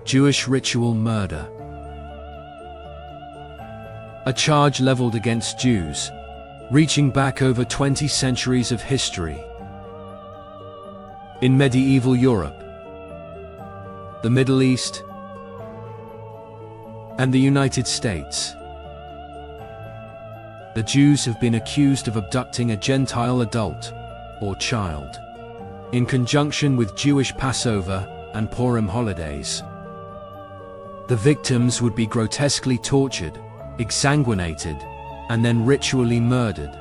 Jewish ritual murder. A charge leveled against Jews, reaching back over 20 centuries of history. In medieval Europe, the Middle East, and the United States, the Jews have been accused of abducting a Gentile adult or child in conjunction with Jewish Passover and Purim holidays. The victims would be grotesquely tortured, exsanguinated, and then ritually murdered,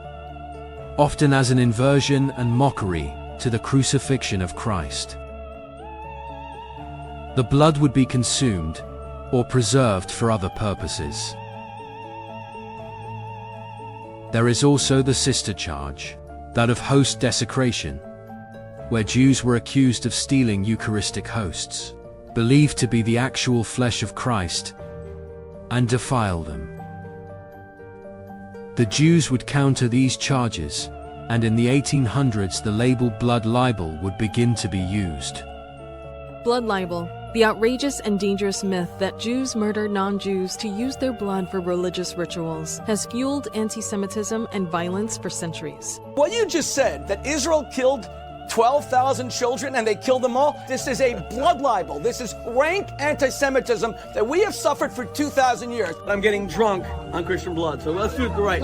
often as an inversion and mockery to the crucifixion of Christ. The blood would be consumed or preserved for other purposes. There is also the sister charge, that of host desecration, where Jews were accused of stealing Eucharistic hosts, believed to be the actual flesh of Christ, and defile them. The Jews would counter these charges, and in the 1800s the label blood libel would begin to be used. Blood libel, the outrageous and dangerous myth that Jews murder non-Jews to use their blood for religious rituals, has fueled anti-Semitism and violence for centuries. What you just said, that Israel killed 12,000 children and they killed them all, this is a blood libel. This is rank anti-Semitism that we have suffered for 2,000 years. I'm getting drunk on Christian blood, so let's do it right.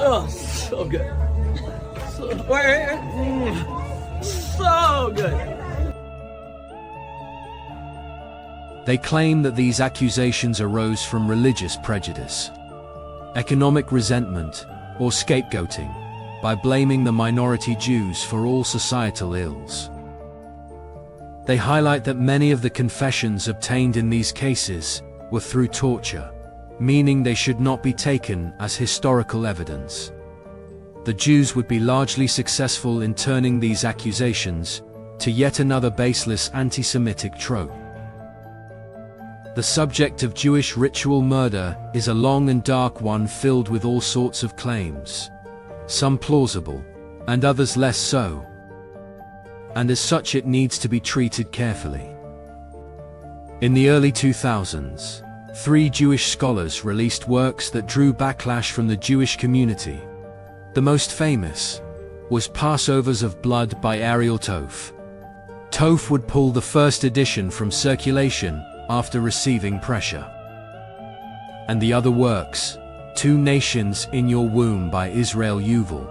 Oh, so good. So good. They claim that these accusations arose from religious prejudice, economic resentment, or scapegoating, by blaming the minority Jews for all societal ills. They highlight that many of the confessions obtained in these cases were through torture, meaning they should not be taken as historical evidence. The Jews would be largely successful in turning these accusations to yet another baseless anti-Semitic trope. The subject of Jewish ritual murder is a long and dark one filled with all sorts of claims, some plausible, and others less so. And as such it needs to be treated carefully. In the early 2000s, 3 Jewish scholars released works that drew backlash from the Jewish community. The most famous was Passovers of Blood by Ariel Toph. Toph would pull the first edition from circulation after receiving pressure. And the other works, Two Nations in Your Womb by Israel Yuval,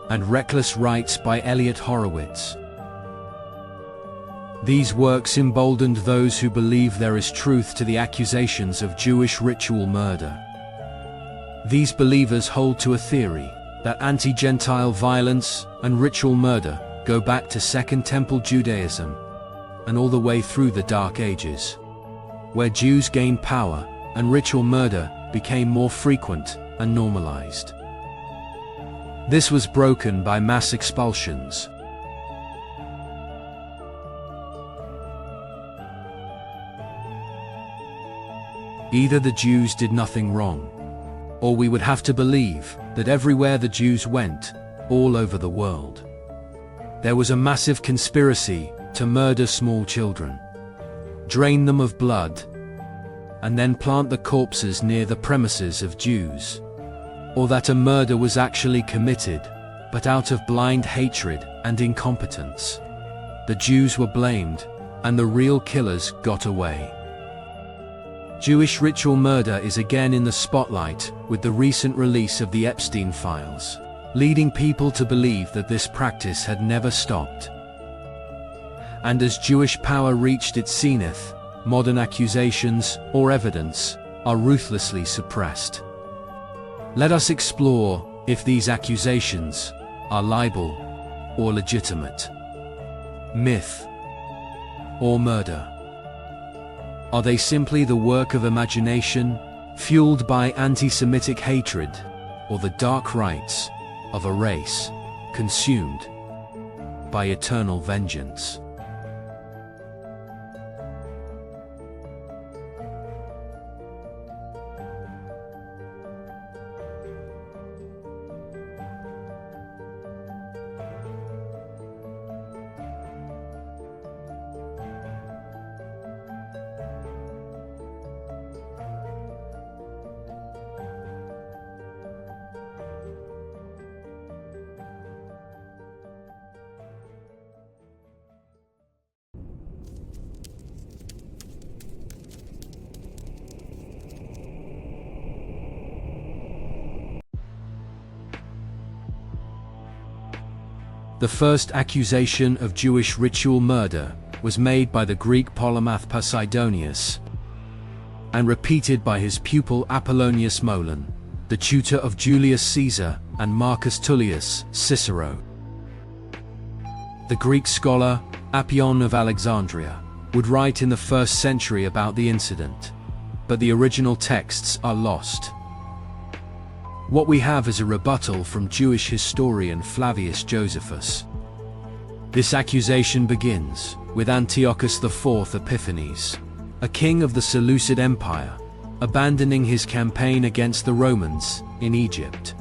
and Reckless Rites by Elliot Horowitz. These works emboldened those who believe there is truth to the accusations of Jewish ritual murder. These believers hold to a theory that anti-Gentile violence and ritual murder go back to Second Temple Judaism and all the way through the Dark Ages, where Jews gained power and ritual murder became more frequent and normalized. This was broken by mass expulsions. Either the Jews did nothing wrong, or we would have to believe that everywhere the Jews went, all over the world, there was a massive conspiracy to murder small children, drain them of blood, and then plant the corpses near the premises of Jews. Or that a murder was actually committed, but out of blind hatred and incompetence. The Jews were blamed, and the real killers got away. Jewish ritual murder is again in the spotlight with the recent release of the Epstein files, leading people to believe that this practice had never stopped. And as Jewish power reached its zenith, modern accusations or evidence are ruthlessly suppressed. Let us explore if these accusations are libel or legitimate, myth or murder. Are they simply the work of imagination, fueled by anti-Semitic hatred, or the dark rites of a race consumed by eternal vengeance? The first accusation of Jewish ritual murder was made by the Greek polymath Posidonius and repeated by his pupil Apollonius Molon, the tutor of Julius Caesar and Marcus Tullius Cicero. The Greek scholar Appian of Alexandria would write in the 1st century about the incident, but the original texts are lost. What we have is a rebuttal from Jewish historian Flavius Josephus. This accusation begins with Antiochus IV Epiphanes, a king of the Seleucid Empire, abandoning his campaign against the Romans in Egypt.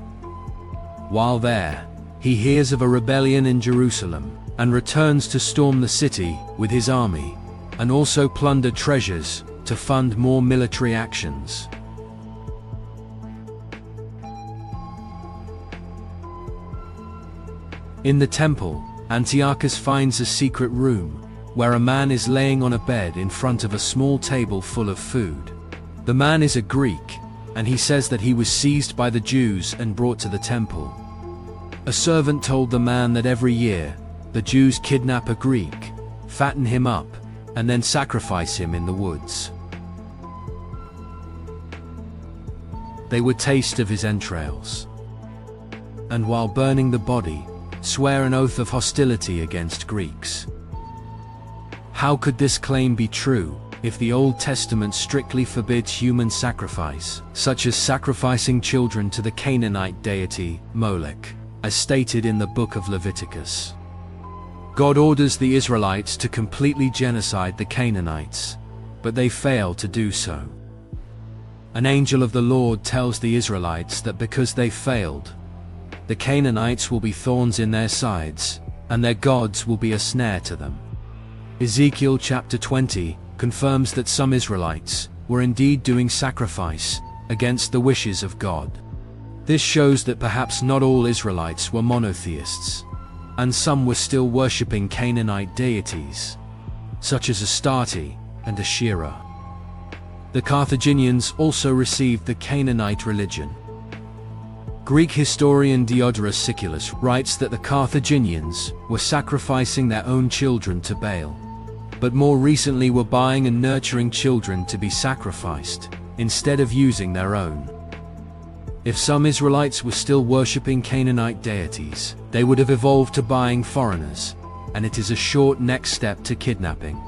While there, he hears of a rebellion in Jerusalem and returns to storm the city with his army, and also plunder treasures to fund more military actions. In the temple, Antiochus finds a secret room where a man is laying on a bed in front of a small table full of food. The man is a Greek, and he says that he was seized by the Jews and brought to the temple. A servant told the man that every year, the Jews kidnap a Greek, fatten him up, and then sacrifice him in the woods. They would taste of his entrails, and while burning the body, swear an oath of hostility against Greeks. How could this claim be true if the Old Testament strictly forbids human sacrifice, such as sacrificing children to the Canaanite deity Molech, as stated in the book of Leviticus? God orders the Israelites to completely genocide the Canaanites, but they fail to do so. An angel of the Lord tells the Israelites that because they failed, the Canaanites will be thorns in their sides, and their gods will be a snare to them. Ezekiel chapter 20 confirms that some Israelites were indeed doing sacrifice against the wishes of God. This shows that perhaps not all Israelites were monotheists, and some were still worshipping Canaanite deities, such as Astarte and Asherah. The Carthaginians also received the Canaanite religion. Greek historian Diodorus Siculus writes that the Carthaginians were sacrificing their own children to Baal, but more recently were buying and nurturing children to be sacrificed, instead of using their own. If some Israelites were still worshipping Canaanite deities, they would have evolved to buying foreigners, and it is a short next step to kidnapping.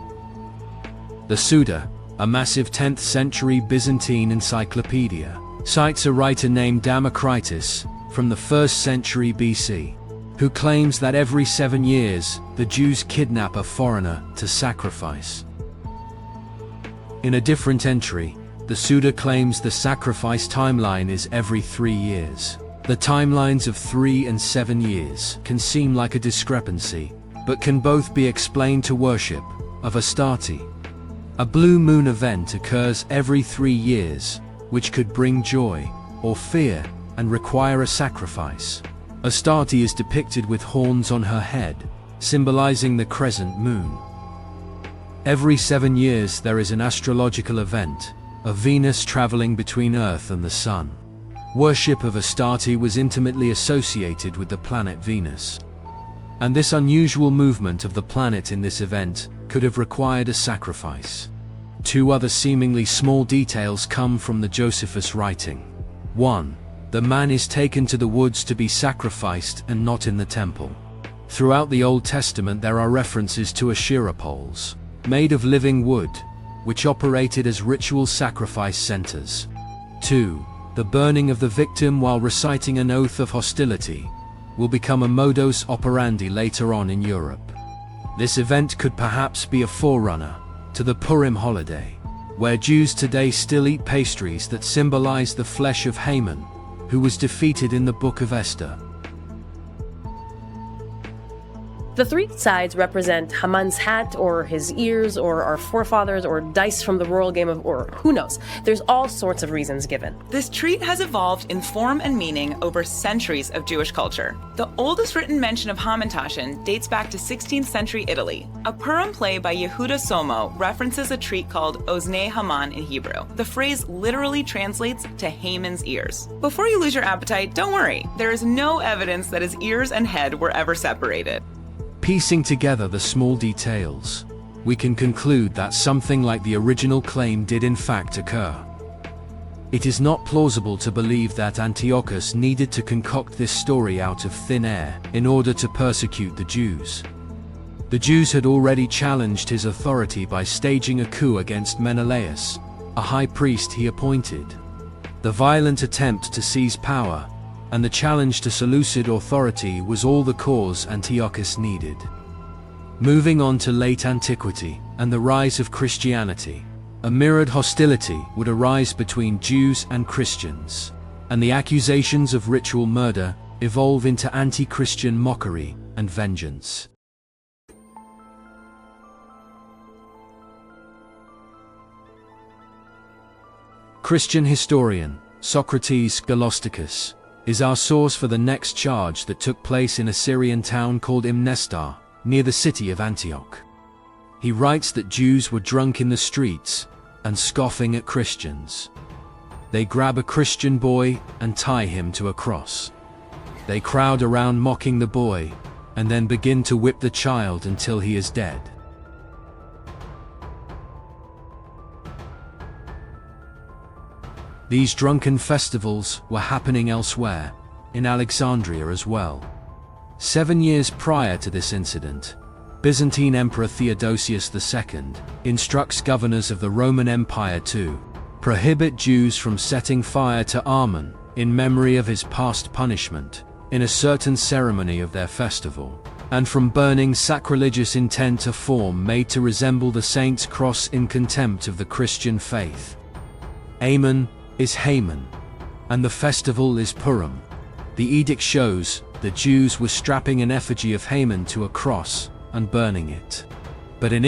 The Suda, a massive 10th century Byzantine encyclopedia, cites a writer named Democritus from the 1st century BC, who claims that every 7 years the Jews kidnap a foreigner to sacrifice. In a different entry, the Suda claims the sacrifice timeline is every 3 years. The timelines of 3 and 7 years can seem like a discrepancy, but can both be explained to worship of Astarte. A blue moon event occurs every 3 years, which could bring joy or fear and require a sacrifice. Astarte is depicted with horns on her head, symbolizing the crescent moon. Every 7 years there is an astrological event, of Venus traveling between Earth and the Sun. Worship of Astarte was intimately associated with the planet Venus, and this unusual movement of the planet in this event could have required a sacrifice. 2 other seemingly small details come from the Josephus writing. 1. The man is taken to the woods to be sacrificed and not in the temple. Throughout the Old Testament there are references to Asherah poles, made of living wood, which operated as ritual sacrifice centers. 2. The burning of the victim while reciting an oath of hostility will become a modus operandi later on in Europe. This event could perhaps be a forerunner to the Purim holiday, where Jews today still eat pastries that symbolize the flesh of Haman, who was defeated in the Book of Esther. The three sides represent Haman's hat, or his ears, or our forefathers, or dice from the royal game of Ur. Who knows? There's all sorts of reasons given. This treat has evolved in form and meaning over centuries of Jewish culture. The oldest written mention of Hamantaschen dates back to 16th century Italy. A Purim play by Yehuda Somo references a treat called Oznei Haman in Hebrew. The phrase literally translates to Haman's ears. Before you lose your appetite, don't worry. There is no evidence that his ears and head were ever separated. Piecing together the small details, we can conclude that something like the original claim did in fact occur. It is not plausible to believe that Antiochus needed to concoct this story out of thin air in order to persecute the Jews. The Jews had already challenged his authority by staging a coup against Menelaus, a high priest he appointed. The violent attempt to seize power and the challenge to Seleucid authority was all the cause Antiochus needed. Moving on to late antiquity and the rise of Christianity, a mirrored hostility would arise between Jews and Christians, and the accusations of ritual murder evolve into anti-Christian mockery and vengeance. Christian historian Socrates Galosticus is our source for the next charge that took place in a Syrian town called Imnestar, near the city of Antioch. He writes that Jews were drunk in the streets and scoffing at Christians. They grab a Christian boy and tie him to a cross. They crowd around mocking the boy and then begin to whip the child until he is dead. These drunken festivals were happening elsewhere, in Alexandria as well. 7 years prior to this incident, Byzantine Emperor Theodosius II instructs governors of the Roman Empire to prohibit Jews from setting fire to Ammon in memory of his past punishment in a certain ceremony of their festival, and from burning sacrilegious intent a form made to resemble the saint's cross in contempt of the Christian faith. Ammon is Haman, and the festival is Purim. The edict shows the Jews were strapping an effigy of Haman to a cross and burning it. But in